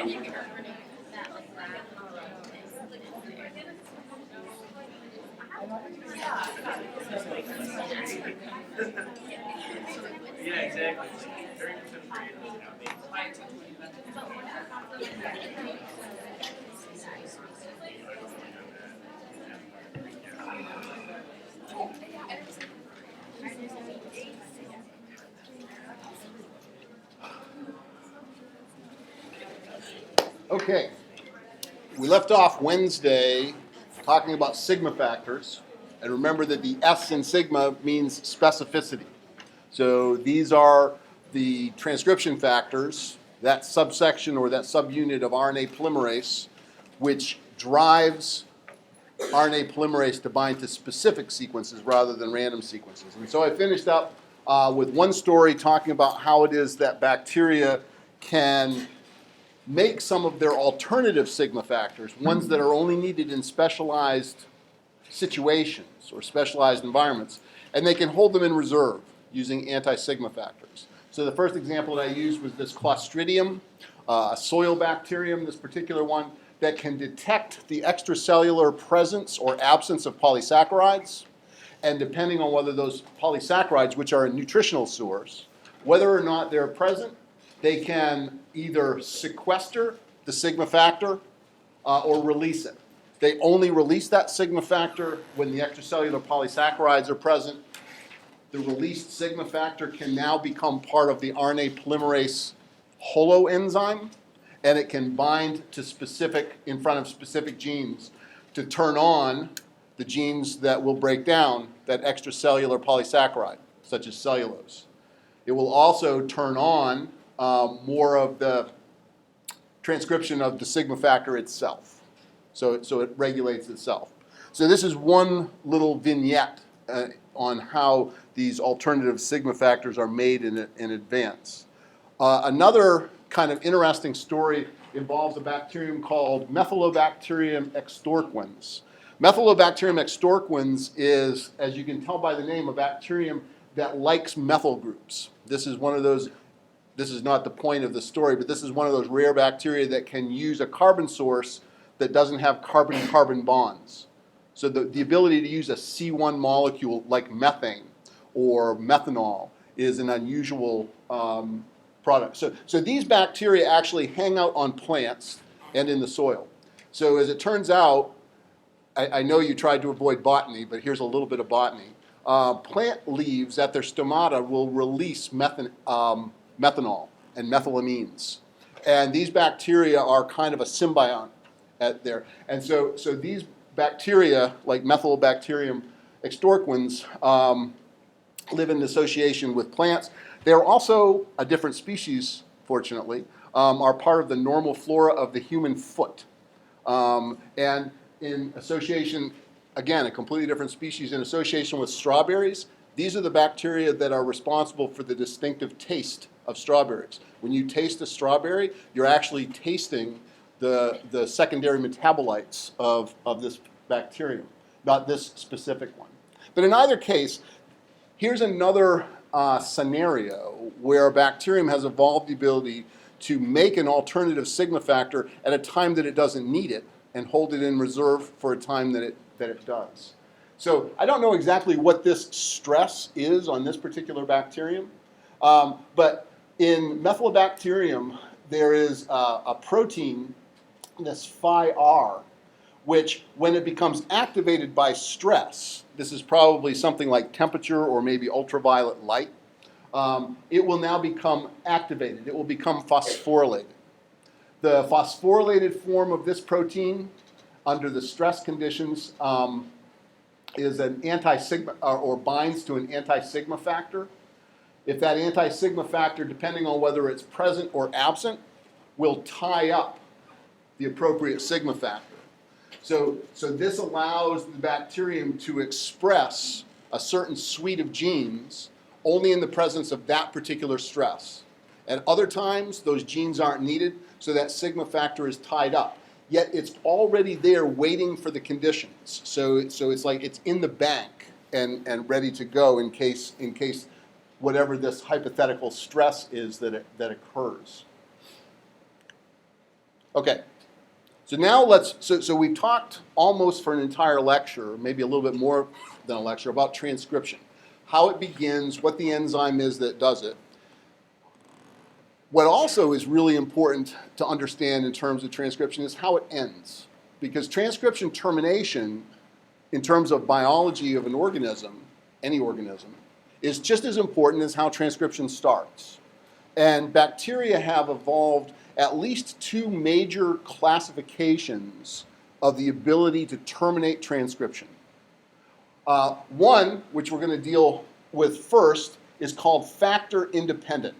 Yeah, exactly. Okay, we left off Wednesday talking about sigma factors, and remember that the S in sigma means specificity. So these are the transcription factors, that subsection or that subunit of RNA polymerase, which drives RNA polymerase to bind to specific sequences rather than random sequences. And so I finished up with one story talking about how it is that bacteria can make some of their alternative sigma factors, ones that are only needed in specialized situations or specialized environments, and they can hold them in reserve using anti-sigma factors. So the first example that I used was this Clostridium, a soil bacterium, this particular one, that can detect the extracellular presence or absence of polysaccharides, and depending on whether those polysaccharides, which are a nutritional source, whether or not they're present, they can either sequester the sigma factor or release it. They only release that sigma factor when the extracellular polysaccharides are present. The released sigma factor can now become part of the RNA polymerase holoenzyme, and it can bind to in front of specific genes to turn on the genes that will break down that extracellular polysaccharide, such as cellulose. It will also turn on more of the transcription of the sigma factor itself. So it regulates itself. So this is one little vignette on how these alternative sigma factors are made in advance. Another kind of interesting story involves a bacterium called Methylobacterium extorquens. Methylobacterium extorquens is, as you can tell by the name, a bacterium that likes methyl groups. This is not the point of the story, but this is one of those rare bacteria that can use a carbon source that doesn't have carbon-carbon bonds. So the ability to use a C1 molecule like methane or methanol is an unusual product. So these bacteria actually hang out on plants and in the soil. So as it turns out, I know you tried to avoid botany, but here's a little bit of botany. Plant leaves at their stomata will release methanol and methylamines. And these bacteria are kind of a symbiont there. And so these bacteria, like Methylobacterium extorquens, live in association with plants. They're also a different species, fortunately, are part of the normal flora of the human foot. And in association, again, a completely different species in association with strawberries, these are the bacteria that are responsible for the distinctive taste of strawberries. When you taste a strawberry, you're actually tasting the secondary metabolites of this bacterium, not this specific one. But in either case, here's another scenario where a bacterium has evolved the ability to make an alternative sigma factor at a time that it doesn't need it and hold it in reserve for a time that it does. So I don't know exactly what this stress is on this particular bacterium, but in Methylobacterium, there is a protein, this phi-R, which when it becomes activated by stress, this is probably something like temperature or maybe ultraviolet light, it will now become activated. It will become phosphorylated. The phosphorylated form of this protein under the stress conditions is an anti-sigma or binds to an anti-sigma factor. If that anti-sigma factor, depending on whether it's present or absent, will tie up the appropriate sigma factor. So this allows the bacterium to express a certain suite of genes only in the presence of that particular stress. At other times, those genes aren't needed, so that sigma factor is tied up. Yet it's already there waiting for the conditions. So it's like it's in the bank and ready to go in case whatever this hypothetical stress is that occurs. Okay, so now so we've talked almost for an entire lecture, maybe a little bit more than a lecture, about transcription. How it begins, what the enzyme is that does it. What also is really important to understand in terms of transcription is how it ends. Because transcription termination, in terms of biology of an organism, any organism, is just as important as how transcription starts. And bacteria have evolved at least two major classifications of the ability to terminate transcription. One, which we're going to deal with first, is called factor independent,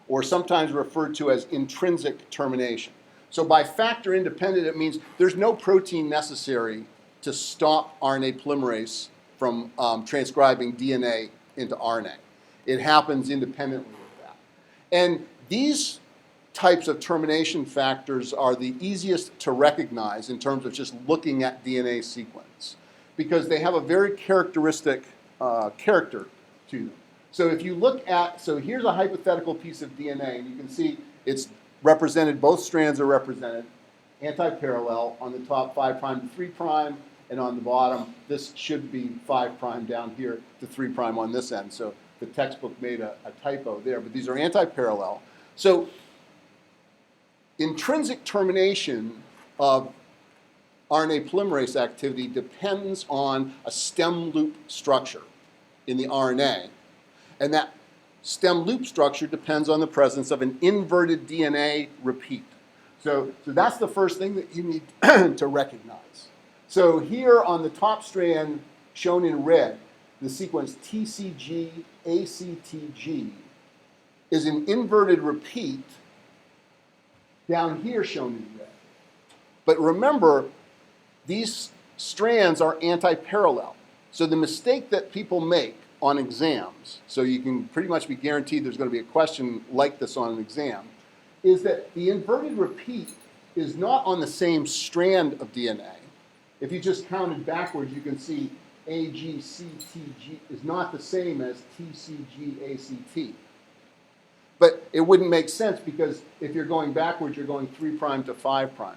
or sometimes referred to as intrinsic termination. So by factor independent, it means there's no protein necessary to stop RNA polymerase from transcribing DNA into RNA. It happens independently of that. And these types of termination factors are the easiest to recognize in terms of just looking at DNA sequence, because they have a very characteristic character to them. So if you look at, so here's a hypothetical piece of DNA, and you can see it's represented, both strands are represented, anti-parallel, on the top 5' to 3', and on the bottom, this should be 5' down here to 3' on this end. So the textbook made a typo there, but these are anti-parallel. So intrinsic termination of RNA polymerase activity depends on a stem loop structure in the RNA. And that stem loop structure depends on the presence of an inverted DNA repeat. So that's the first thing that you need to recognize. So here on the top strand, shown in red, the sequence TCG-ACTG is an inverted repeat down here shown in red. But remember, these strands are anti-parallel. So the mistake that people make on exams, so you can pretty much be guaranteed there's going to be a question like this on an exam, is that the inverted repeat is not on the same strand of DNA. If you just counted backwards, you can see AGCTG is not the same as TCGACT. But it wouldn't make sense, because if you're going backwards, you're going 3' to 5'.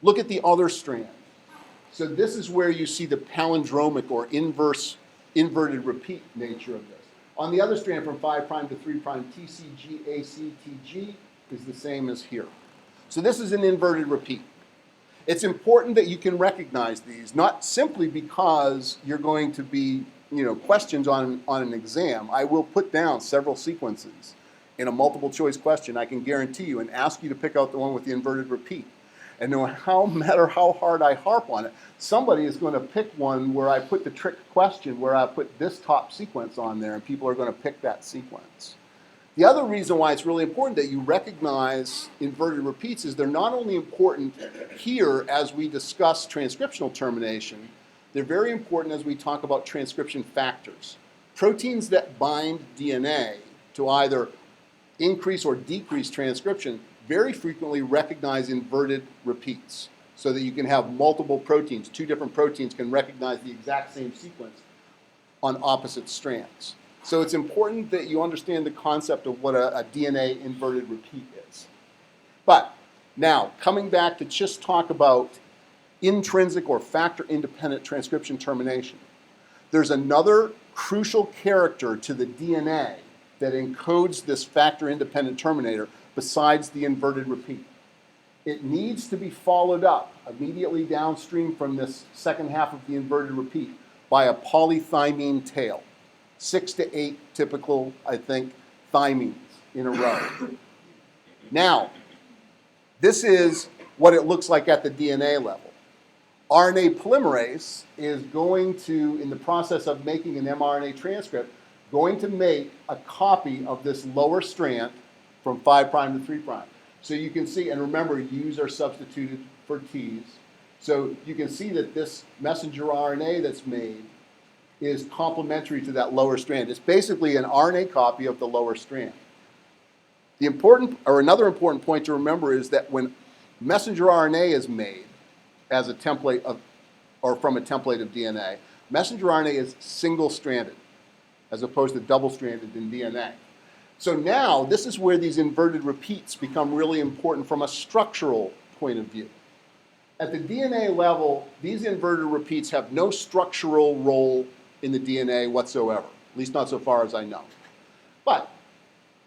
Look at the other strand. So this is where you see the palindromic or inverted repeat nature of this. On the other strand from 5' to 3', TCGACTG is the same as here. So this is an inverted repeat. It's important that you can recognize these, not simply because you're going to be, questions on an exam. I will put down several sequences in a multiple choice question, I can guarantee you, and ask you to pick out the one with the inverted repeat. And no matter how hard I harp on it, somebody is going to pick one where I put the trick question, where I put this top sequence on there, and people are going to pick that sequence. The other reason why it's really important that you recognize inverted repeats is they're not only important here as we discuss transcriptional termination, they're very important as we talk about transcription factors. Proteins that bind DNA to either increase or decrease transcription very frequently recognize inverted repeats, so that you can have multiple proteins. Two different proteins can recognize the exact same sequence on opposite strands. So it's important that you understand the concept of what a DNA inverted repeat is. But now, coming back to just talk about intrinsic or factor-independent transcription termination, there's another crucial character to the DNA that encodes this factor-independent terminator besides the inverted repeat. It needs to be followed up immediately downstream from this second half of the inverted repeat by a polythymine tail. 6 to 8 typical, I think, thymines in a row. Now, this is what it looks like at the DNA level. RNA polymerase is going to, in the process of making an mRNA transcript, going to make a copy of this lower strand from 5' to 3'. So you can see, and remember, U's are substituted for T's. So you can see that this messenger RNA that's made is complementary to that lower strand. It's basically an RNA copy of the lower strand. Another important point to remember is that when messenger RNA is made as a template of, or from a template of DNA, messenger RNA is single-stranded as opposed to double-stranded in DNA. So now, this is where these inverted repeats become really important from a structural point of view. At the DNA level, these inverted repeats have no structural role in the DNA whatsoever, at least not so far as I know. But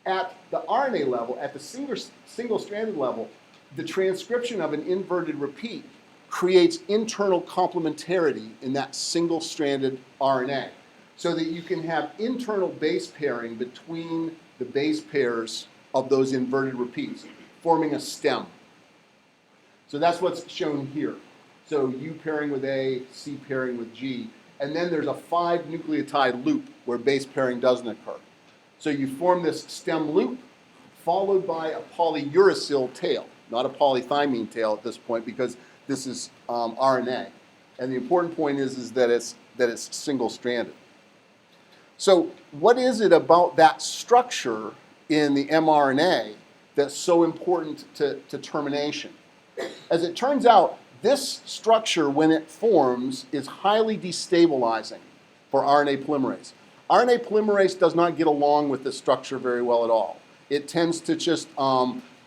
at the RNA level, at the single-stranded level, the transcription of an inverted repeat creates internal complementarity in that single-stranded RNA so that you can have internal base pairing between the base pairs of those inverted repeats, forming a stem. So that's what's shown here. So U pairing with A, C pairing with G, and then there's a 5 nucleotide loop where base pairing doesn't occur. So you form this stem loop followed by a polyuracil tail, not a polythymine tail at this point because this is RNA. And the important point is that it's single-stranded. So what is it about that structure in the mRNA that's so important to termination? As it turns out, this structure, when it forms, is highly destabilizing for RNA polymerase. RNA polymerase does not get along with this structure very well at all. It tends to just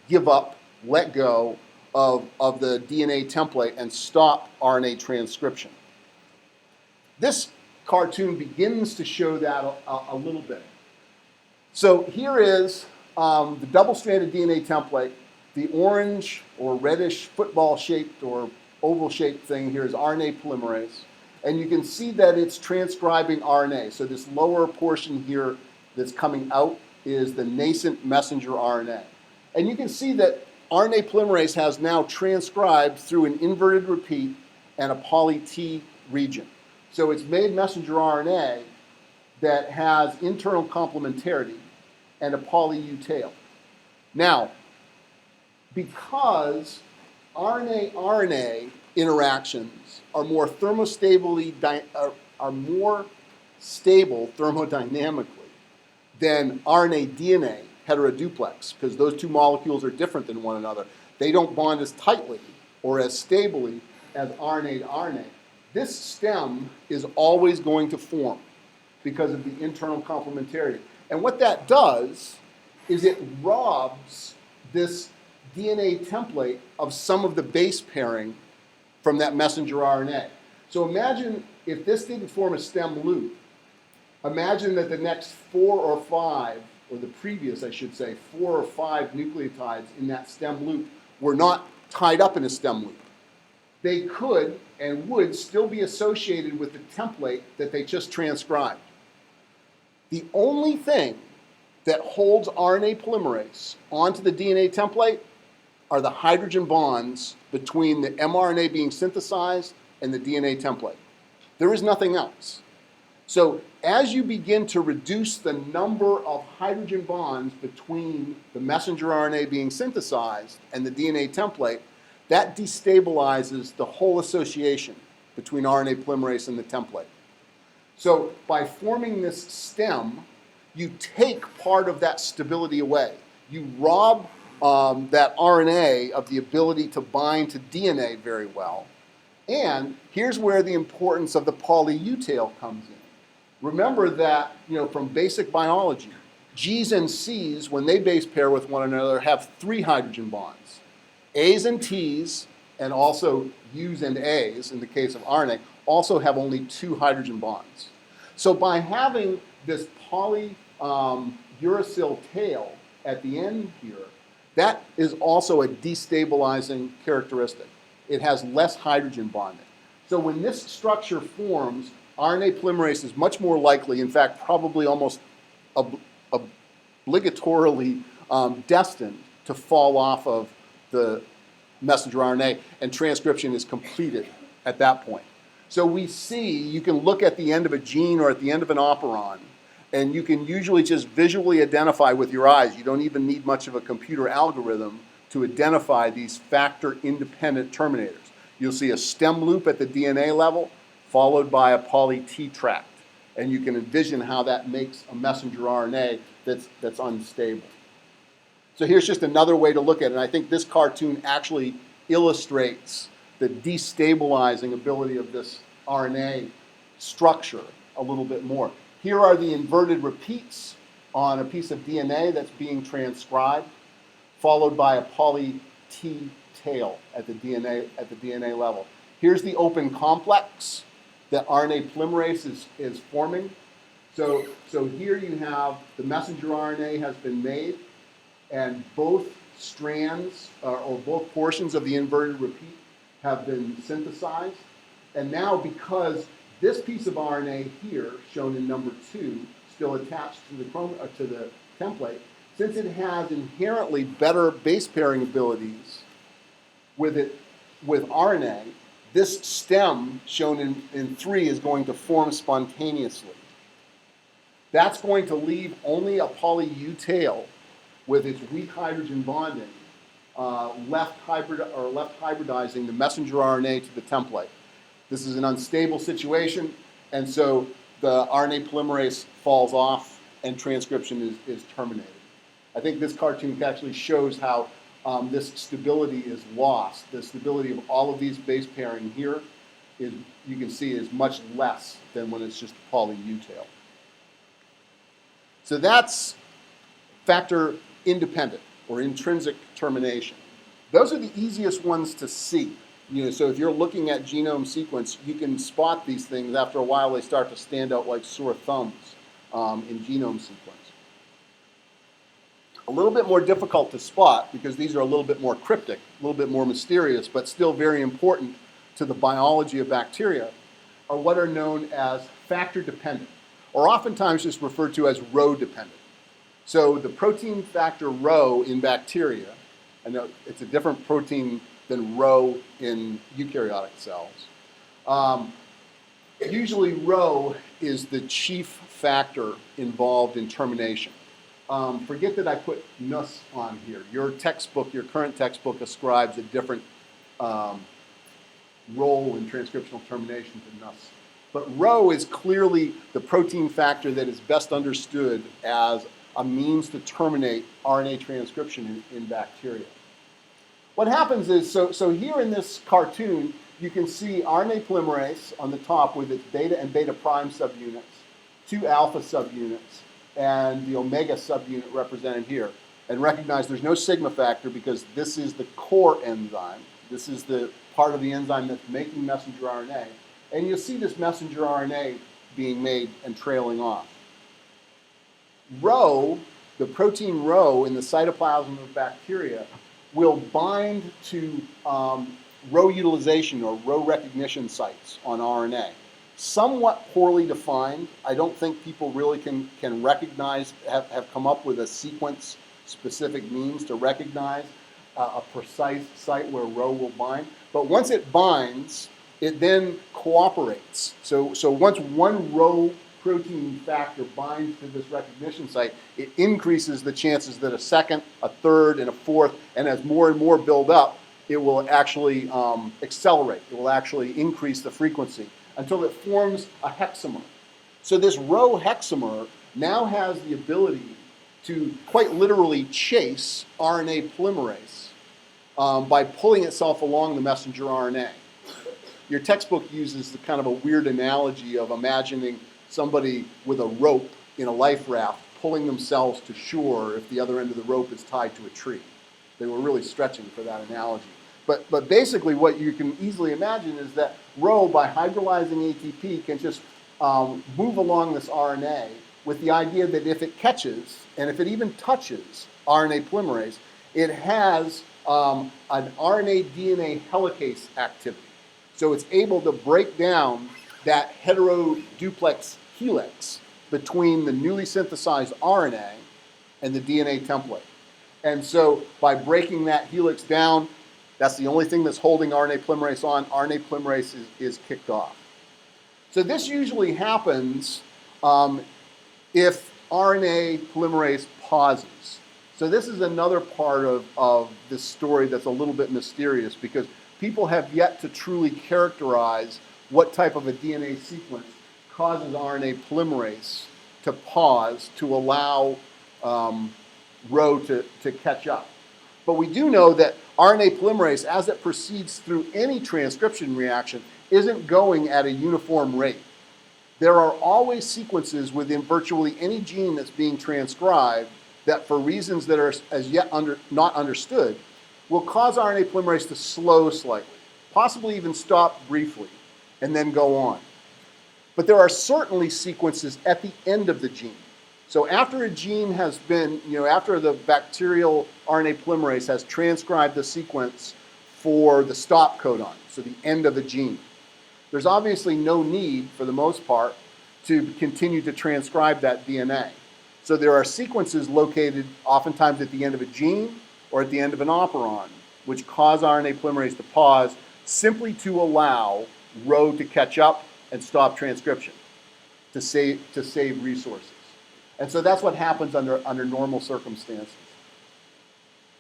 give up, let go of the DNA template and stop RNA transcription. This cartoon begins to show that a little bit. So here is the double-stranded DNA template. The orange or reddish football-shaped or oval-shaped thing here is RNA polymerase. And you can see that it's transcribing RNA. So this lower portion here that's coming out is the nascent messenger RNA. And you can see that RNA polymerase has now transcribed through an inverted repeat and a poly-T region. So it's made messenger RNA that has internal complementarity and a poly-U tail. Now, because RNA-RNA interactions are more stable thermodynamically than RNA-DNA heteroduplex, because those two molecules are different than one another. They don't bond as tightly or as stably as RNA to RNA. This stem is always going to form because of the internal complementarity. And what that does is it robs this DNA template of some of the base pairing from that messenger RNA. So imagine if this didn't form a stem loop, imagine that the next 4 or 5, or the previous, I should say, 4 or 5 nucleotides in that stem loop were not tied up in a stem loop. They could and would still be associated with the template that they just transcribed. The only thing that holds RNA polymerase onto the DNA template are the hydrogen bonds between the mRNA being synthesized and the DNA template. There is nothing else. So as you begin to reduce the number of hydrogen bonds between the messenger RNA being synthesized and the DNA template, that destabilizes the whole association between RNA polymerase and the template. So by forming this stem, you take part of that stability away. You rob that RNA of the ability to bind to DNA very well. And here's where the importance of the poly-U tail comes in. Remember that, from basic biology, G's and C's, when they base pair with one another, have 3 hydrogen bonds. A's and T's, and also U's and A's, in the case of RNA, also have only 2 hydrogen bonds. So by having this polyuracil tail at the end here, that is also a destabilizing characteristic. It has less hydrogen bonding. So when this structure forms, RNA polymerase is much more likely, in fact, probably almost obligatorily destined to fall off of the messenger RNA, and transcription is completed at that point. So we see, you can look at the end of a gene or at the end of an operon, and you can usually just visually identify with your eyes. You don't even need much of a computer algorithm to identify these factor-independent terminators. You'll see a stem loop at the DNA level, followed by a poly-T tract. And you can envision how that makes a messenger RNA that's unstable. So here's just another way to look at it. And I think this cartoon actually illustrates the destabilizing ability of this RNA structure a little bit more. Here are the inverted repeats on a piece of DNA that's being transcribed, followed by a poly-T tail at the DNA level. Here's the open complex that RNA polymerase is forming. So here you have the messenger RNA has been made, and both strands or both portions of the inverted repeat have been synthesized. And now, because this piece of RNA here, shown in number 2, still attached to the template, since it has inherently better base pairing abilities with RNA, this stem shown in 3 is going to form spontaneously. That's going to leave only a poly-U tail with its weak hydrogen bonding left hybridizing the messenger RNA to the template. This is an unstable situation, and so the RNA polymerase falls off and transcription is terminated. I think this cartoon actually shows how this stability is lost. The stability of all of these base pairing here is, you can see, is much less than when it's just a poly-U tail. So that's factor independent or intrinsic termination. Those are the easiest ones to see. So if you're looking at genome sequence, you can spot these things. After a while, they start to stand out like sore thumbs in genome sequence. A little bit more difficult to spot because these are a little bit more cryptic, a little bit more mysterious, but still very important to the biology of bacteria, are what are known as factor dependent, or oftentimes just referred to as Rho dependent. So the protein factor Rho in bacteria, I know it's a different protein than Rho in eukaryotic cells. Usually Rho is the chief factor involved in termination. Forget that I put NUS on here. Your current textbook ascribes a different role in transcriptional termination to NUS. But Rho is clearly the protein factor that is best understood as a means to terminate RNA transcription in bacteria. What happens is, so here in this cartoon, you can see RNA polymerase on the top with its beta and beta prime subunits, 2 alpha subunits, and the omega subunit represented here. And recognize there's no sigma factor because this is the core enzyme. This is the part of the enzyme that's making messenger RNA. And you'll see this messenger RNA being made and trailing off. Rho, the protein Rho in the cytoplasm of bacteria, will bind to Rho utilization or Rho recognition sites on RNA. Somewhat poorly defined. I don't think people really can recognize, have come up with a sequence-specific means to recognize a precise site where Rho will bind. But once it binds, it then cooperates. So once one Rho protein factor binds to this recognition site, it increases the chances that a second, a third, and a fourth, and as more and more build up, it will actually accelerate. It will actually increase the frequency until it forms a hexamer. So this Rho hexamer now has the ability to quite literally chase RNA polymerase by pulling itself along the messenger RNA. Your textbook uses the kind of a weird analogy of imagining somebody with a rope in a life raft pulling themselves to shore if the other end of the rope is tied to a tree. They were really stretching for that analogy. But basically what you can easily imagine is that Rho, by hydrolyzing ATP, can just move along this RNA with the idea that if it catches, and if it even touches RNA polymerase, it has an RNA-DNA helicase activity. So it's able to break down that heteroduplex helix between the newly synthesized RNA and the DNA template. And so by breaking that helix down, that's the only thing that's holding RNA polymerase on. RNA polymerase is kicked off. So this usually happens if RNA polymerase pauses. So this is another part of this story that's a little bit mysterious because people have yet to truly characterize what type of a DNA sequence causes RNA polymerase to pause to allow Rho to catch up. But we do know that RNA polymerase, as it proceeds through any transcription reaction, isn't going at a uniform rate. There are always sequences within virtually any gene that's being transcribed that, for reasons that are as yet not understood, will cause RNA polymerase to slow slightly, possibly even stop briefly, and then go on. But there are certainly sequences at the end of the gene. So after a gene has been, after the bacterial RNA polymerase has transcribed the sequence for the stop codon, so the end of the gene, there's obviously no need, for the most part, to continue to transcribe that DNA. So there are sequences located oftentimes at the end of a gene or at the end of an operon, which cause RNA polymerase to pause simply to allow Rho to catch up and stop transcription, to save resources. And so that's what happens under normal circumstances.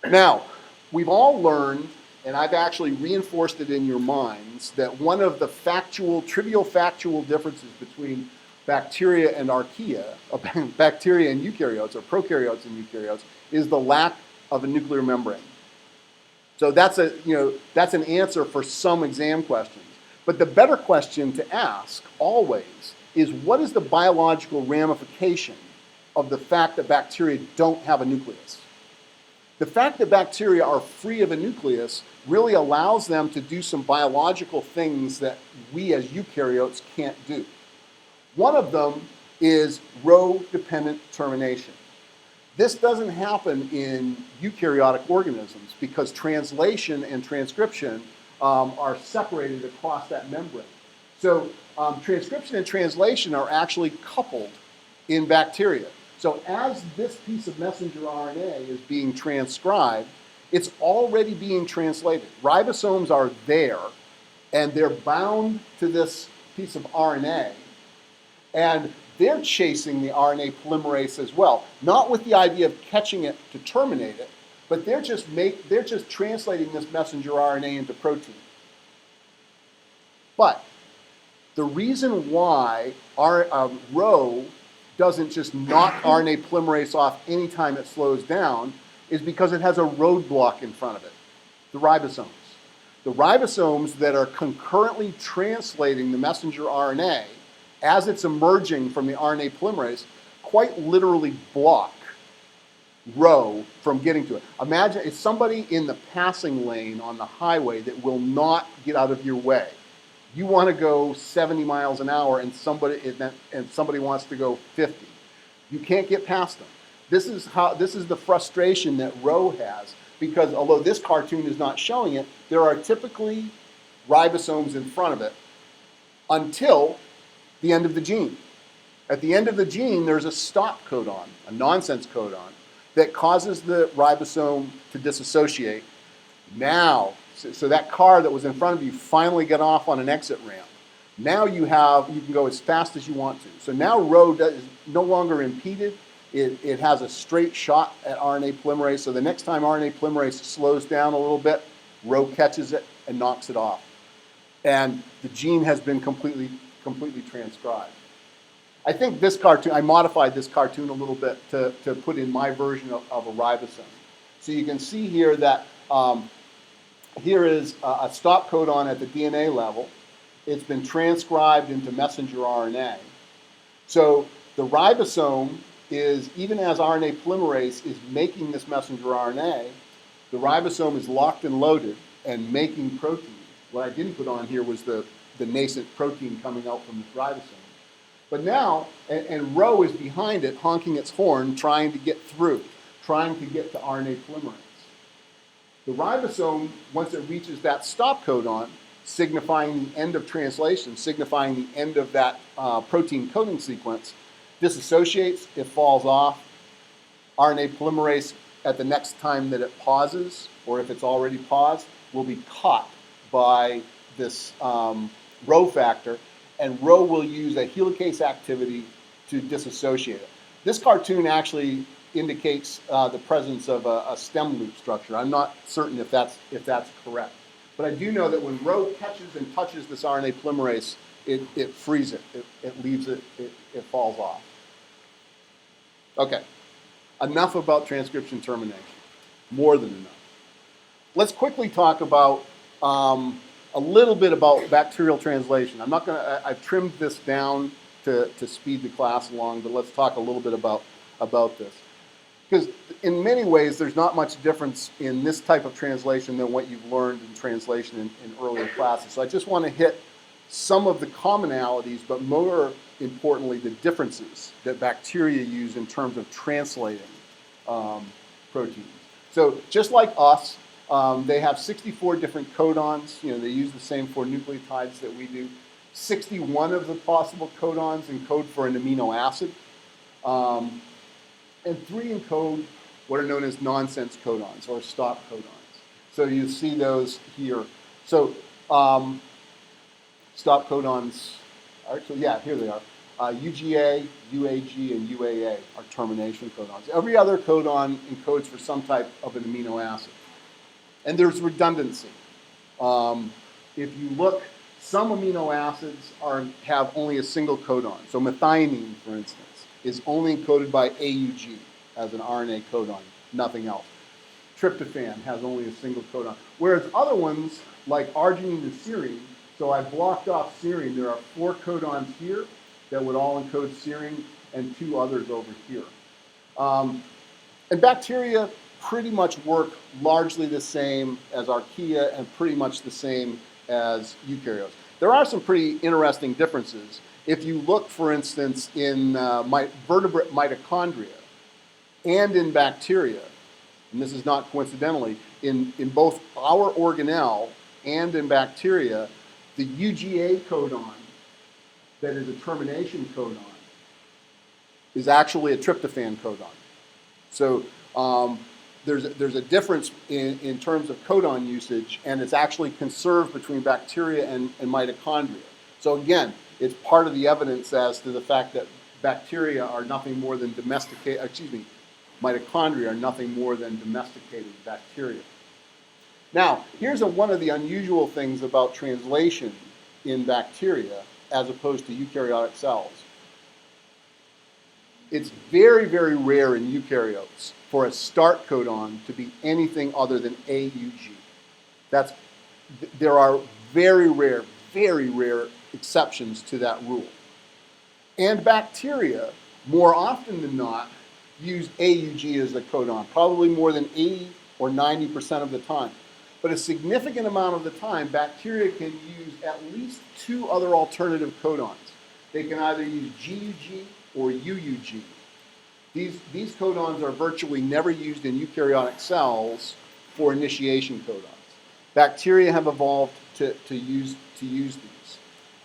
Now, we've all learned, and I've actually reinforced it in your minds, that one of the trivial factual differences between bacteria and archaea, bacteria and eukaryotes, or prokaryotes and eukaryotes, is the lack of a nuclear membrane. So that's an answer for some exam questions. But the better question to ask always is, what is the biological ramification of the fact that bacteria don't have a nucleus? The fact that bacteria are free of a nucleus really allows them to do some biological things that we as eukaryotes can't do. One of them is Rho-dependent termination. This doesn't happen in eukaryotic organisms because translation and transcription are separated across that membrane. So transcription and translation are actually coupled in bacteria. So as this piece of messenger RNA is being transcribed, it's already being translated. Ribosomes are there, and they're bound to this piece of RNA, and they're chasing the RNA polymerase as well, not with the idea of catching it to terminate it, but they're just translating this messenger RNA into protein. But the reason why Rho doesn't just knock RNA polymerase off anytime it slows down is because it has a roadblock in front of it, the ribosomes. The ribosomes that are concurrently translating the messenger RNA as it's emerging from the RNA polymerase quite literally block Rho from getting to it. Imagine it's somebody in the passing lane on the highway that will not get out of your way. You want to go 70 miles an hour and somebody wants to go 50. You can't get past them. This is the frustration that Rho has, because although this cartoon is not showing it, there are typically ribosomes in front of it until the end of the gene. At the end of the gene, there's a stop codon, a nonsense codon, that causes the ribosome to disassociate. Now, so that car that was in front of you finally got off on an exit ramp. Now you can go as fast as you want to. So now Rho is no longer impeded. It has a straight shot at RNA polymerase. So the next time RNA polymerase slows down a little bit, Rho catches it and knocks it off. And the gene has been completely transcribed. I think this cartoon, I modified this cartoon a little bit to put in my version of a ribosome. So you can see here that here is a stop codon at the DNA level. It's been transcribed into messenger RNA. So the ribosome is, even as RNA polymerase is making this messenger RNA, the ribosome is locked and loaded and making protein. What I didn't put on here was the nascent protein coming out from this ribosome. But now, and Rho is behind it, honking its horn, trying to get through, trying to get to RNA polymerase. The ribosome, once it reaches that stop codon, signifying the end of translation, signifying the end of that protein coding sequence, disassociates, it falls off. RNA polymerase, at the next time that it pauses, or if it's already paused, will be caught by this Rho factor, and Rho will use a helicase activity to disassociate it. This cartoon actually indicates the presence of a stem loop structure. I'm not certain if that's correct. But I do know that when Rho catches and touches this RNA polymerase, it frees it. It leaves it, it falls off. Okay, enough about transcription termination. More than enough. Let's quickly talk about a little bit about bacterial translation. I've trimmed this down to speed the class along, but let's talk a little bit about this. because in many ways there's not much difference in this type of translation than what you've learned in translation in earlier classes. So I just want to hit some of the commonalities, but more importantly, the differences that bacteria use in terms of translating proteins. So just like us, they have 64 different codons. They use the same 4 nucleotides that we do. 61 of the possible codons encode for an amino acid. And 3 encode what are known as nonsense codons or stop codons. So you see those here. So stop codons, actually, yeah, here they are. UGA, UAG, and UAA are termination codons. Every other codon encodes for some type of an amino acid. And there's redundancy. If you look, some amino acids have only a single codon. So methionine, for instance, is only encoded by AUG as an RNA codon, nothing else. Tryptophan has only a single codon. Whereas other ones, like arginine and serine, so I blocked off serine. There are 4 codons here that would all encode serine and 2 others over here. And bacteria pretty much work largely the same as archaea and pretty much the same as eukaryotes. There are some pretty interesting differences. If you look, for instance, in vertebrate mitochondria and in bacteria, and this is not coincidentally, in both our organelle and in bacteria, the UGA codon, that is a termination codon, is actually a tryptophan codon. So there's a difference in terms of codon usage, and it's actually conserved between bacteria and mitochondria. So again, it's part of the evidence as to the fact that bacteria are nothing more than mitochondria are nothing more than domesticated bacteria. Now, here's one of the unusual things about translation in bacteria as opposed to eukaryotic cells. It's very, very rare in eukaryotes for a start codon to be anything other than AUG. There are very rare exceptions to that rule. And bacteria, more often than not, use AUG as the codon, probably more than 80 or 90% of the time. But a significant amount of the time, bacteria can use at least 2 other alternative codons. They can either use GUG or UUG. These codons are virtually never used in eukaryotic cells for initiation codons. Bacteria have evolved to use these.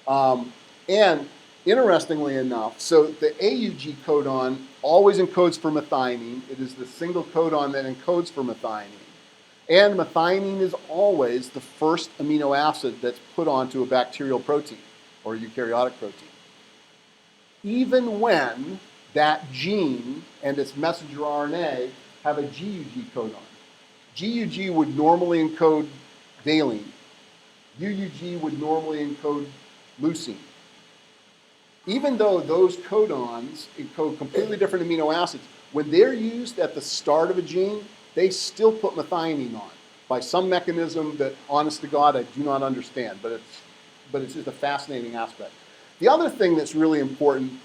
And interestingly enough, so the AUG codon always encodes for methionine. It is the single codon that encodes for methionine. And methionine is always the first amino acid that's put onto a bacterial protein or a eukaryotic protein. Even when that gene and its messenger RNA have a GUG codon. GUG would normally encode valine. UUG would normally encode leucine. Even though those codons encode completely different amino acids, when they're used at the start of a gene, they still put methionine on by some mechanism that, honest to God, I do not understand, but it's just a fascinating aspect. The other thing that's really important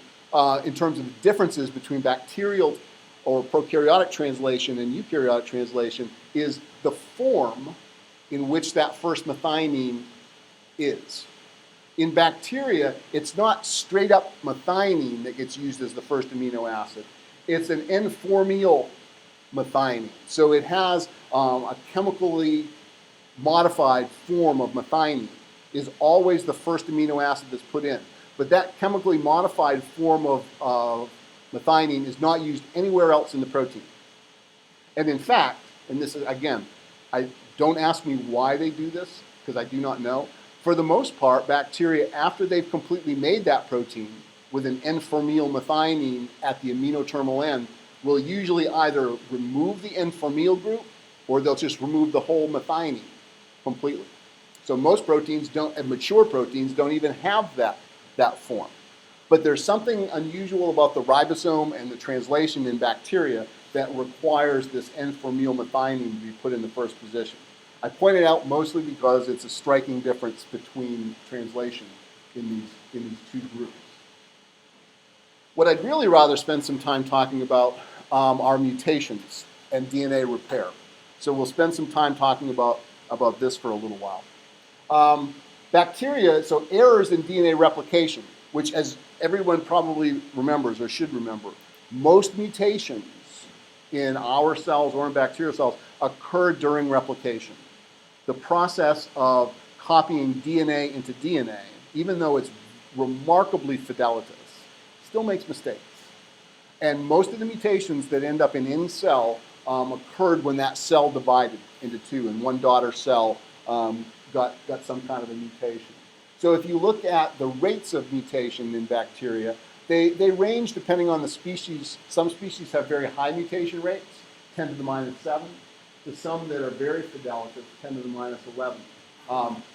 in terms of the differences between bacterial or prokaryotic translation and eukaryotic translation is the form in which that first methionine is. In bacteria, it's not straight up methionine that gets used as the first amino acid. It's an N-formyl methionine. So it has a chemically modified form of methionine is always the first amino acid that's put in. But that chemically modified form of methionine is not used anywhere else in the protein. And in fact, and this is, again, don't ask me why they do this, because I do not know. For the most part, bacteria, after they've completely made that protein with an N-formyl methionine at the amino terminal end, will usually either remove the N-formyl group or they'll just remove the whole methionine completely. So most proteins and mature proteins don't even have that form. But there's something unusual about the ribosome and the translation in bacteria that requires this N-formyl methionine to be put in the first position. I point it out mostly because it's a striking difference between translation in these 2 groups. What I'd really rather spend some time talking about are mutations and DNA repair. So we'll spend some time talking about this for a little while. Bacteria, so errors in DNA replication, which as everyone probably remembers or should remember, most mutations in our cells or in bacterial cells occur during replication. The process of copying DNA into DNA, even though it's remarkably fidelitous, still makes mistakes. And most of the mutations that end up in any cell occurred when that cell divided into two, and one daughter cell got some kind of a mutation. So if you look at the rates of mutation in bacteria, they range depending on the species. Some species have very high mutation rates, 10 to the minus 7, to some that are very fidelitous, 10 to the minus 11.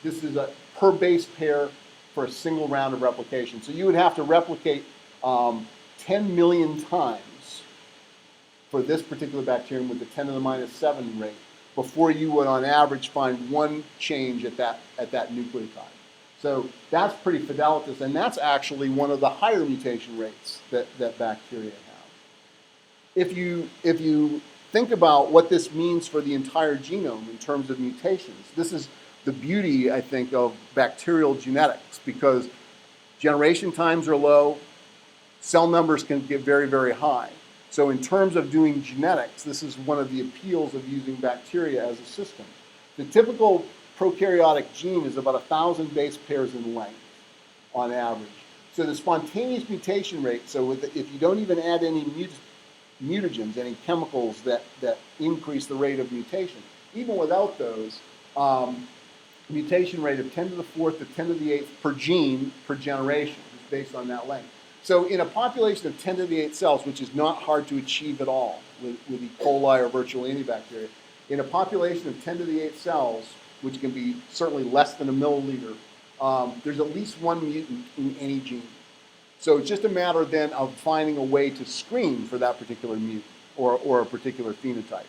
This is a per base pair for a single round of replication. So you would have to replicate 10 million times for this particular bacterium with the 10 to the minus 7 rate before you would on average find one change at that nucleotide. So that's pretty fidelitous, and that's actually one of the higher mutation rates that bacteria have. If you think about what this means for the entire genome in terms of mutations, this is the beauty, I think, of bacterial genetics, because generation times are low, cell numbers can get very, very high. So in terms of doing genetics, this is one of the appeals of using bacteria as a system. The typical prokaryotic gene is about 1,000 base pairs in length on average. So the spontaneous mutation rate, so if you don't even add any mutagens, any chemicals that increase the rate of mutation, even without those, mutation rate of 10 to the 4th to 10 to the 8th per gene per generation is based on that length. So in a population of 10 to the 8th cells, which is not hard to achieve at all with E. coli or virtual antibacteria, in a population of 10 to the 8th cells, which can be certainly less than a milliliter, there's at least one mutant in any gene. So it's just a matter then of finding a way to screen for that particular mutant or a particular phenotype.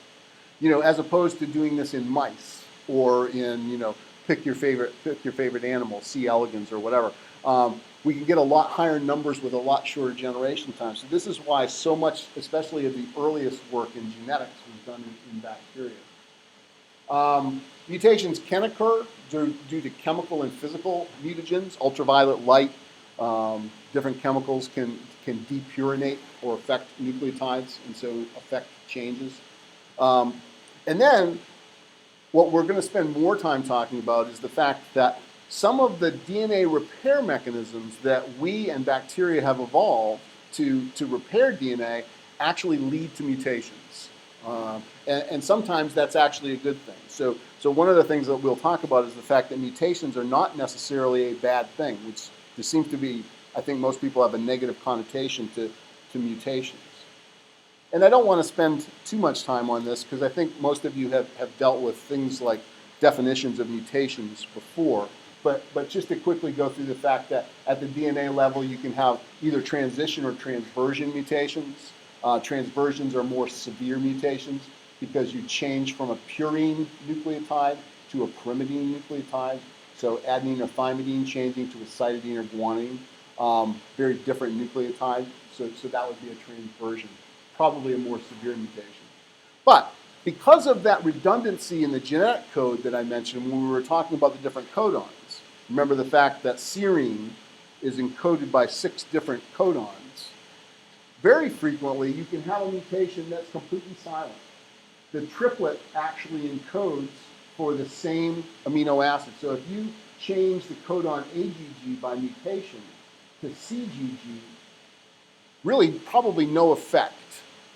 As opposed to doing this in mice or in, pick your favorite animal, C. elegans or whatever. We can get a lot higher numbers with a lot shorter generation time. So this is why so much, especially of the earliest work in genetics, was done in bacteria. Mutations can occur due to chemical and physical mutagens. Ultraviolet light, different chemicals can depurinate or affect nucleotides and so affect changes. And then what we're going to spend more time talking about is the fact that some of the DNA repair mechanisms that we and bacteria have evolved to repair DNA actually lead to mutations. And sometimes that's actually a good thing. So one of the things that we'll talk about is the fact that mutations are not necessarily a bad thing, which there seems to be, I think most people have a negative connotation to mutations. And I don't want to spend too much time on this because I think most of you have dealt with things like definitions of mutations before. But just to quickly go through the fact that at the DNA level you can have either transition or transversion mutations. Transversions are more severe mutations because you change from a purine nucleotide to a pyrimidine nucleotide. So adenine or thymidine changing to a cytidine or guanine. Very different nucleotide. So that would be a transversion. Probably a more severe mutation. But because of that redundancy in the genetic code that I mentioned when we were talking about the different codons, remember the fact that serine is encoded by 6 different codons, very frequently you can have a mutation that's completely silent. The triplet actually encodes for the same amino acid. So if you change the codon AGG by mutation to CGG, really probably no effect.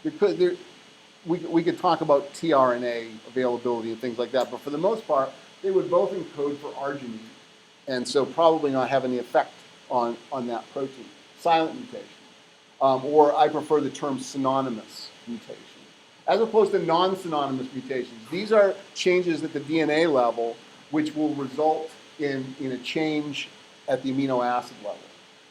We could talk about tRNA availability and things like that, but for the most part, they would both encode for arginine, and so probably not have any effect on that protein. Silent mutation. Or I prefer the term synonymous mutation, as opposed to non-synonymous mutations. These are changes at the DNA level which will result in a change at the amino acid level.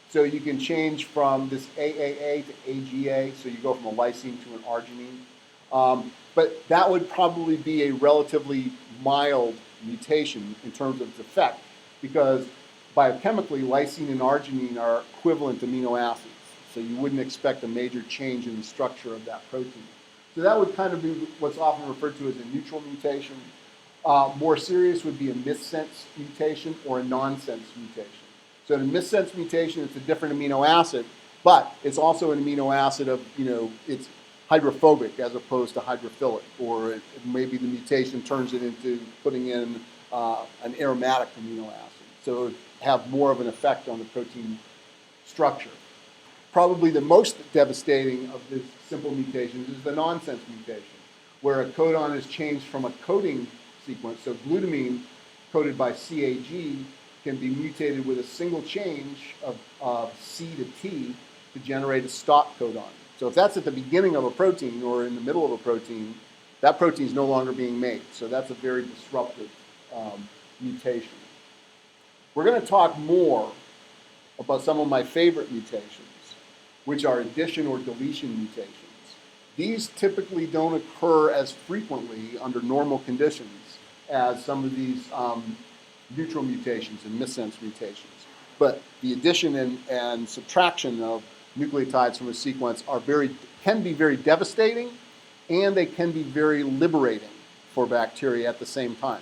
So you can change from this AAA to AGA, so you go from a lysine to an arginine. But that would probably be a relatively mild mutation in terms of its effect, because biochemically, lysine and arginine are equivalent amino acids. So you wouldn't expect a major change in the structure of that protein. So that would kind of be what's often referred to as a neutral mutation. More serious would be a missense mutation or a nonsense mutation. So in a missense mutation, it's a different amino acid, but it's also an amino acid of, it's hydrophobic as opposed to hydrophilic, or maybe the mutation turns it into putting in an aromatic amino acid. So it would have more of an effect on the protein structure. Probably the most devastating of these simple mutations is the nonsense mutation, where a codon is changed from a coding sequence. So glutamine coded by CAG can be mutated with a single change of C to T to generate a stop codon. So if that's at the beginning of a protein or in the middle of a protein, that protein is no longer being made. So that's a very disruptive mutation. We're going to talk more about some of my favorite mutations, which are addition or deletion mutations. These typically don't occur as frequently under normal conditions as some of these neutral mutations and missense mutations. But the addition and subtraction of nucleotides from a sequence can be very devastating, and they can be very liberating for bacteria at the same time.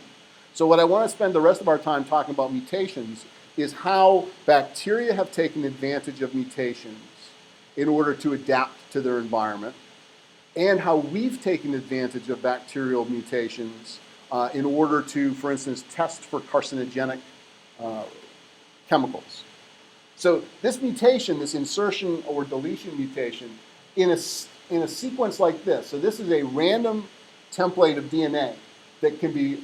So what I want to spend the rest of our time talking about mutations is how bacteria have taken advantage of mutations in order to adapt to their environment, and how we've taken advantage of bacterial mutations in order to, for instance, test for carcinogenic chemicals. So this mutation, this insertion or deletion mutation, in a sequence like this, so this is a random template of DNA that can be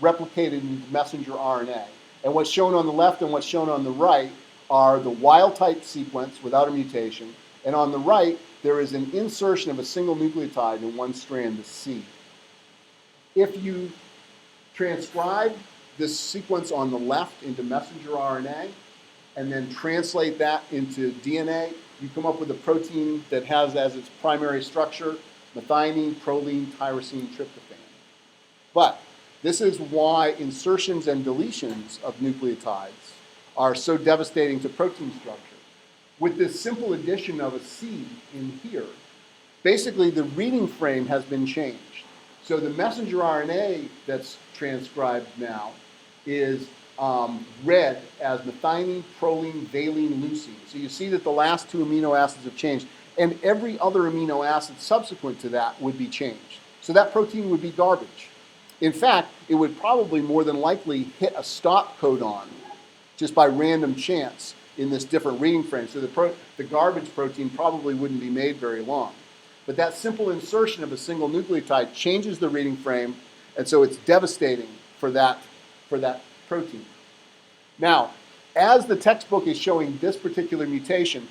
replicated in messenger RNA. And what's shown on the left and what's shown on the right are the wild type sequence without a mutation. And on the right, there is an insertion of a single nucleotide in one strand, the C. If you transcribe this sequence on the left into messenger RNA and then translate that into DNA, you come up with a protein that has as its primary structure methionine, proline, tyrosine, tryptophan. But this is why insertions and deletions of nucleotides are so devastating to protein structure. With this simple addition of a C in here, basically the reading frame has been changed. So the messenger RNA that's transcribed now is read as methionine, proline, valine, leucine. So you see that the last two amino acids have changed, and every other amino acid subsequent to that would be changed. So that protein would be garbage. In fact, it would probably more than likely hit a stop codon just by random chance in this different reading frame. So the garbage protein probably wouldn't be made very long. But that simple insertion of a single nucleotide changes the reading frame, and so it's devastating for that protein. Now, as the textbook is showing this particular mutation,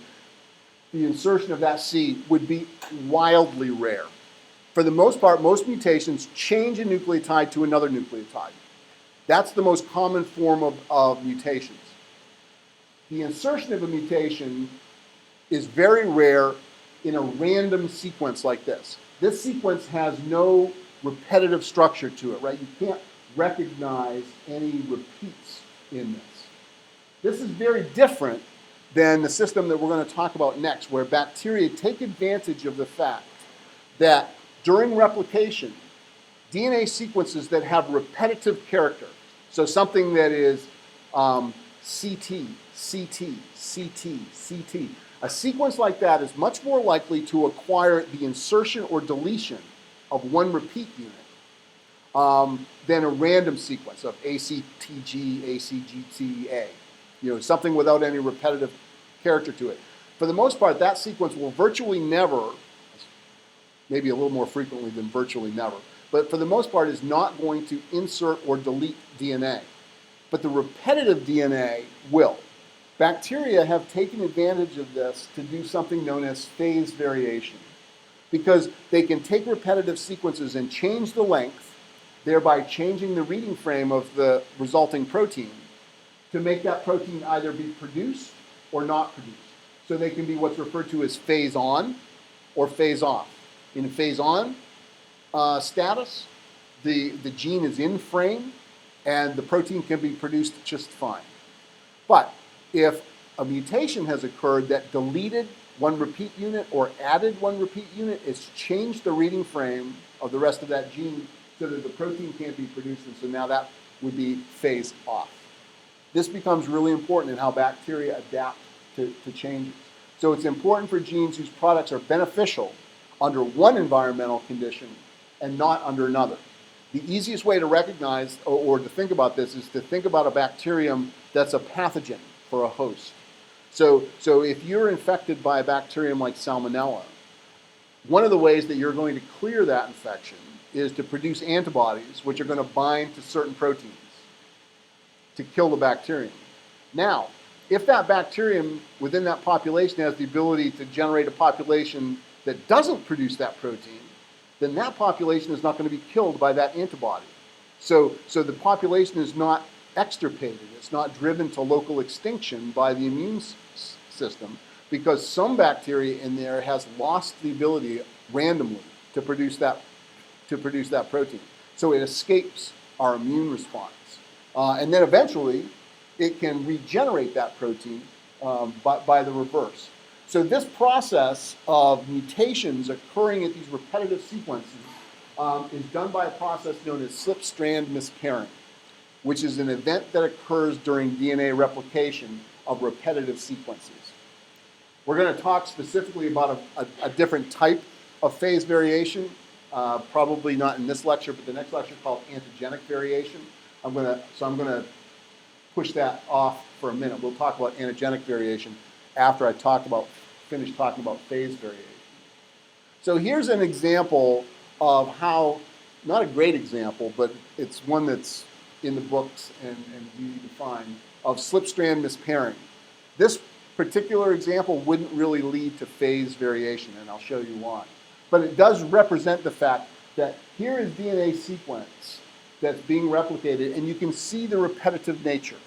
the insertion of that C would be wildly rare. For the most part, most mutations change a nucleotide to another nucleotide. That's the most common form of mutations. The insertion of a mutation is very rare in a random sequence like this. This sequence has no repetitive structure to it, right? You can't recognize any repeats in this. This is very different than the system that we're going to talk about next, where bacteria take advantage of the fact that during replication, DNA sequences that have repetitive character, so something that is CT, CT, CT, CT, a sequence like that is much more likely to acquire the insertion or deletion of one repeat unit than a random sequence of ACTG, ACGTA, something without any repetitive character to it. For the most part, that sequence will virtually never, maybe a little more frequently than virtually never, but for the most part is not going to insert or delete DNA. But the repetitive DNA will. Bacteria have taken advantage of this to do something known as phase variation, because they can take repetitive sequences and change the length, thereby changing the reading frame of the resulting protein to make that protein either be produced or not produced. So they can be what's referred to as phase on or phase off. In phase on status, the gene is in frame and the protein can be produced just fine. But if a mutation has occurred that deleted one repeat unit or added one repeat unit, it's changed the reading frame of the rest of that gene so that the protein can't be produced, and so now that would be phase off. This becomes really important in how bacteria adapt to changes. So it's important for genes whose products are beneficial under one environmental condition and not under another. The easiest way to recognize or to think about this is to think about a bacterium that's a pathogen for a host. So if you're infected by a bacterium like Salmonella, one of the ways that you're going to clear that infection is to produce antibodies which are going to bind to certain proteins to kill the bacterium. Now, if that bacterium within that population has the ability to generate a population that doesn't produce that protein, then that population is not going to be killed by that antibody. So the population is not extirpated, it's not driven to local extinction by the immune system, because some bacteria in there has lost the ability randomly to produce that protein. So it escapes our immune response. And then eventually, it can regenerate that protein by the reverse. So this process of mutations occurring at these repetitive sequences is done by a process known as slip-strand mispairing, which is an event that occurs during DNA replication of repetitive sequences. We're going to talk specifically about a different type of phase variation, probably not in this lecture, but the next lecture called antigenic variation. I'm going to push that off for a minute. We'll talk about antigenic variation after I finish talking about phase variation. So here's an example of how, not a great example, but it's one that's in the books and easy to find, of slip-strand mispairing. This particular example wouldn't really lead to phase variation, and I'll show you why. But it does represent the fact that here is DNA sequence that's being replicated, and you can see the repetitive nature.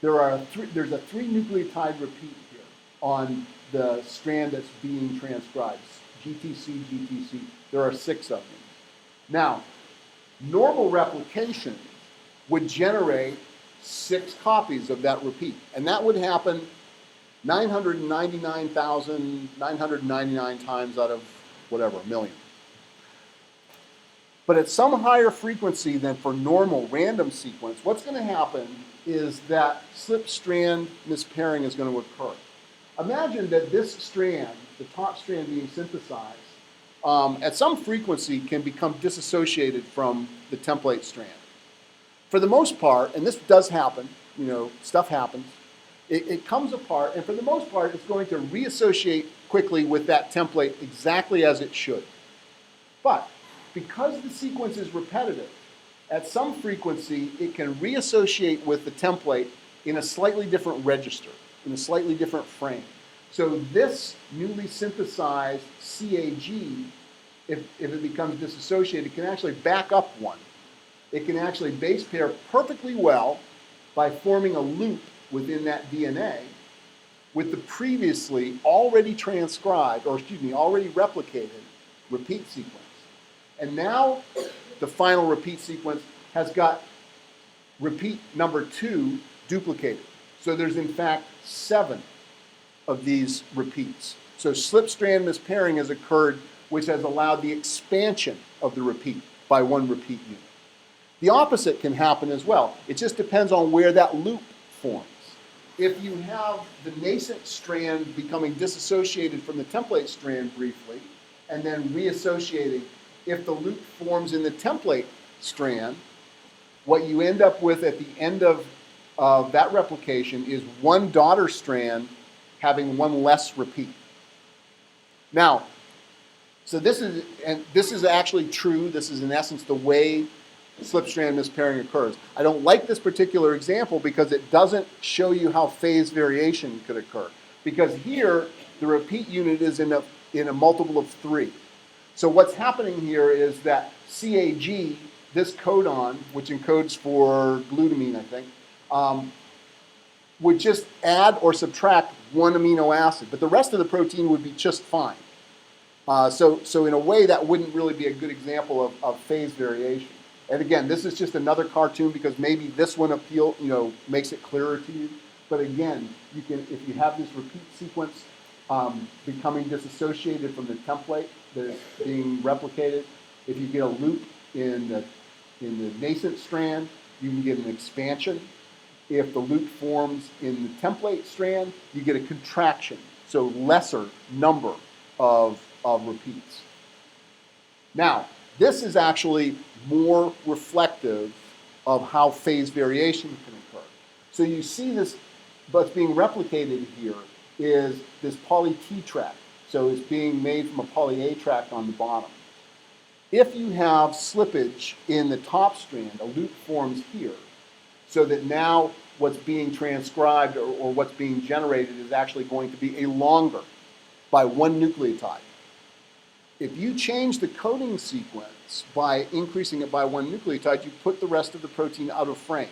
There's a 3 nucleotide repeat here on the strand that's being transcribed, GTC, GTC. There are 6 of them. Now, normal replication would generate 6 copies of that repeat, and that would happen 999,999 times out of whatever, a million. But at some higher frequency than for normal random sequence, what's going to happen is that slip-strand mispairing is going to occur. Imagine that this strand, the top strand being synthesized, at some frequency can become disassociated from the template strand. For the most part, and this does happen, stuff happens, it comes apart, and for the most part, it's going to reassociate quickly with that template exactly as it should. But because the sequence is repetitive, at some frequency, it can reassociate with the template in a slightly different register, in a slightly different frame. So this newly synthesized CAG, if it becomes disassociated, can actually back up one. It can actually base pair perfectly well by forming a loop within that DNA with the previously already transcribed, already replicated repeat sequence. And now the final repeat sequence has got repeat number 2 duplicated. So there's in fact 7 of these repeats. So slip-strand mispairing has occurred, which has allowed the expansion of the repeat by 1 repeat unit. The opposite can happen as well. It just depends on where that loop forms. If you have the nascent strand becoming disassociated from the template strand briefly, and then reassociating, if the loop forms in the template strand, what you end up with at the end of that replication is 1 daughter strand having 1 less repeat. Now, so this is actually true. This is in essence the way slip-strand mispairing occurs. I don't like this particular example because it doesn't show you how phase variation could occur. Because here, the repeat unit is in a multiple of 3. So what's happening here is that CAG, this codon, which encodes for glutamine, I think, would just add or subtract 1 amino acid, but the rest of the protein would be just fine. So in a way, that wouldn't really be a good example of phase variation. And again, this is just another cartoon because maybe this one makes it clearer to you. But again, you can, if you have this repeat sequence becoming disassociated from the template that is being replicated. If you get a loop in the nascent strand, you can get an expansion. If the loop forms in the template strand, you get a contraction, so lesser number of repeats. Now, this is actually more reflective of how phase variation can occur. So you see this, what's being replicated here is this poly T tract. So it's being made from a poly A tract on the bottom. If you have slippage in the top strand, a loop forms here, so that now what's being transcribed or what's being generated is actually going to be a longer by one nucleotide. If you change the coding sequence by increasing it by one nucleotide, you put the rest of the protein out of frame.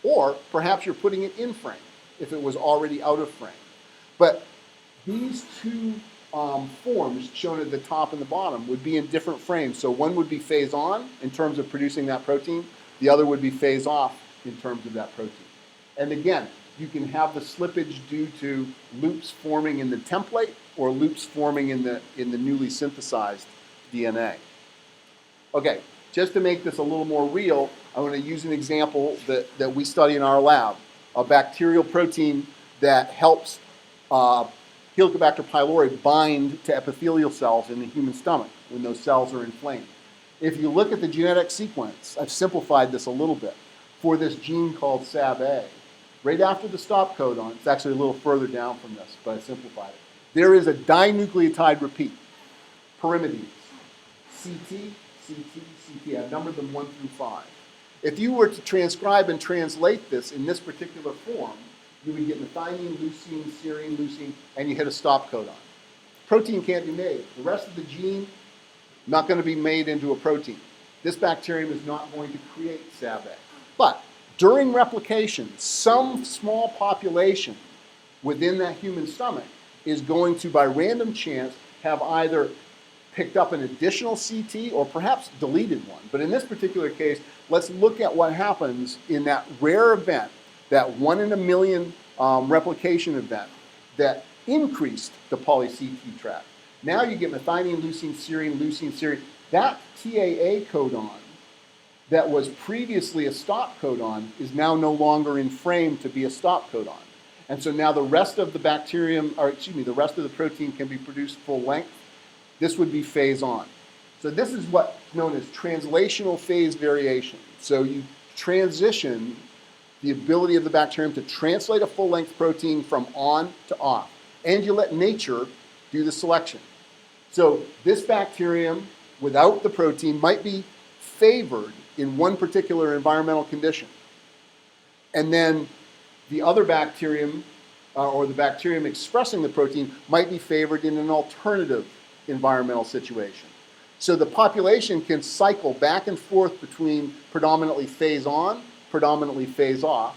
Or perhaps you're putting it in frame if it was already out of frame. But these two forms shown at the top and the bottom would be in different frames. So one would be phase on in terms of producing that protein. The other would be phase off in terms of that protein. And again, you can have the slippage due to loops forming in the template or loops forming in the newly synthesized DNA. Okay, just to make this a little more real, I'm going to use an example that we study in our lab, a bacterial protein that helps Helicobacter pylori bind to epithelial cells in the human stomach when those cells are inflamed. If you look at the genetic sequence, I've simplified this a little bit, for this gene called SAB-A, right after the stop codon, it's actually a little further down from this, but I simplified it. There is a dinucleotide repeat, pyrimidines, CT, CT, CT. I've numbered them 1 through 5. If you were to transcribe and translate this in this particular form, you would get methionine, leucine, serine, leucine, and you hit a stop codon. Protein can't be made. The rest of the gene, not going to be made into a protein. This bacterium is not going to create SAB-A. But during replication, some small population within that human stomach is going to, by random chance, have either picked up an additional CT or perhaps deleted one. But in this particular case, let's look at what happens in that rare event, that 1 in a million replication event that increased the poly-CT tract. Now you get methionine, leucine, serine. That TAA codon that was previously a stop codon is now no longer in frame to be a stop codon. And so now the rest of the bacterium, or excuse me, the rest of the protein can be produced full length. This would be phase on. So this is what's known as translational phase variation. So you transition the ability of the bacterium to translate a full-length protein from on to off. And you let nature do the selection. So this bacterium, without the protein, might be favored in one particular environmental condition. And then the other bacterium, or the bacterium expressing the protein, might be favored in an alternative environmental situation. So the population can cycle back and forth between predominantly phase on, predominantly phase off.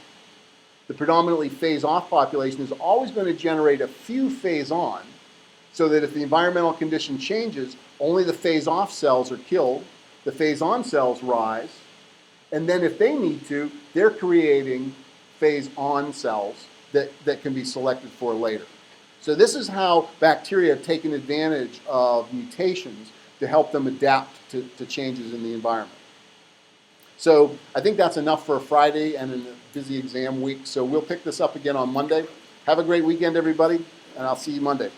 The predominantly phase off population is always going to generate a few phase on, so that if the environmental condition changes, only the phase off cells are killed, the phase on cells rise, and then if they need to, they're creating phase on cells that can be selected for later. So this is how bacteria have taken advantage of mutations to help them adapt to changes in the environment. So I think that's enough for a Friday and a busy exam week. So we'll pick this up again on Monday. Have a great weekend, everybody, and I'll see you Monday.